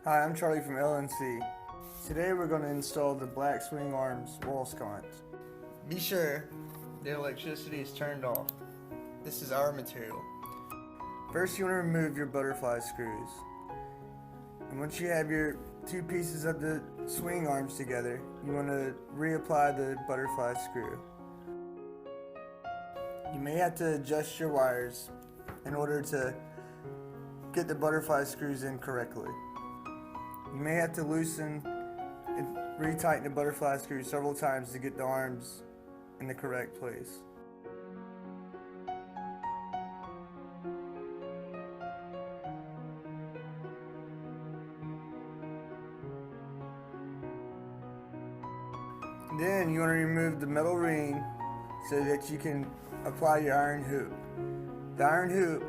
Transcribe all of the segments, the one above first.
Hi, I'm Charlie from LNC. Today we're going to install the black swing arms wall sconce. Be sure the electricity is turned off. This is our material. First you want to remove your butterfly screws. And once you have your two pieces of the swing arms together, you want to reapply the butterfly screw. You may have to adjust your wires in order to get the butterfly screws in correctly. You may have to loosen and retighten the butterfly screw several times to get the arms in the correct place. Then you want to remove the metal ring so that you can apply your iron hoop. The iron hoop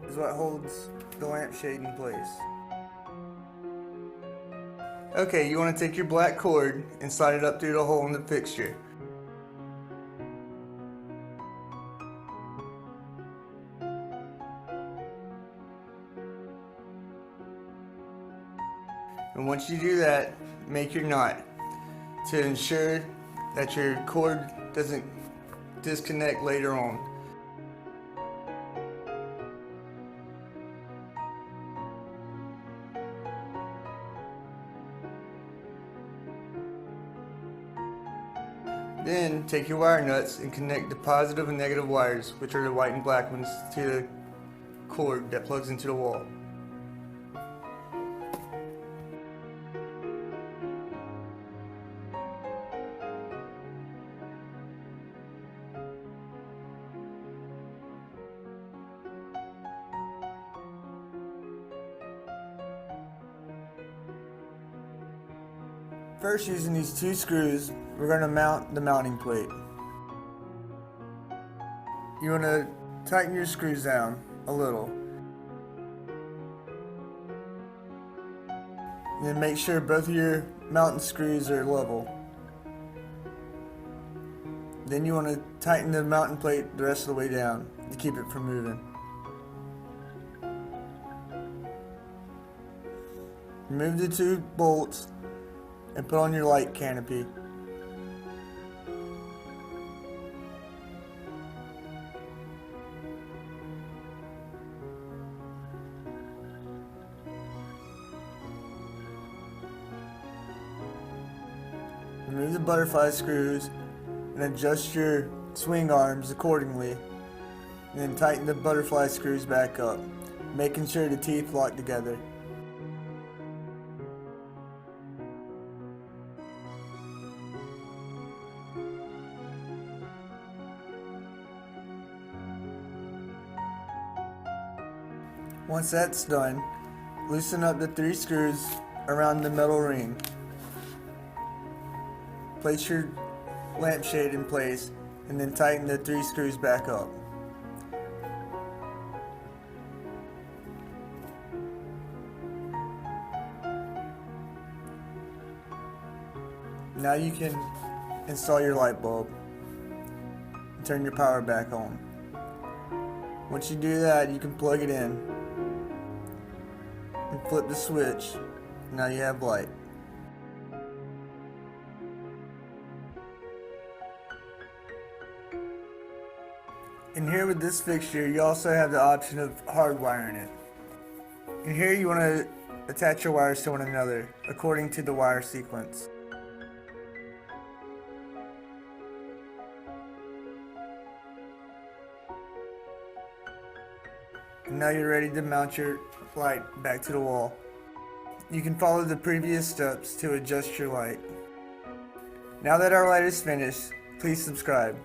is what holds the lampshade in place. Okay, you want to take your black cord and slide it up through the hole in the fixture. And once you do that, make your knot to ensure that your cord doesn't disconnect later on. Then take your wire nuts and connect the positive and negative wires, which are the white and black ones, to the cord that plugs into the wall. First, using these two screws, we're going to mount the mounting plate. You want to tighten your screws down a little. And then make sure both of your mounting screws are level. Then you want to tighten the mounting plate the rest of the way down to keep it from moving. Remove the two bolts and put on your light canopy. Remove the butterfly screws and adjust your swing arms accordingly, and then tighten the butterfly screws back up, making sure the teeth lock together. Once that's done, loosen up the 3 screws around the metal ring. Place your lampshade in place and then tighten the 3 screws back up. Now you can install your light bulb and turn your power back on. Once you do that, you can plug it in and flip the switch. Now you have light. And here with this fixture, you also have the option of hardwiring it. And here you want to attach your wires to one another according to the wire sequence. And now you're ready to mount your light back to the wall. You can follow the previous steps to adjust your light. Now that our light is finished, please subscribe.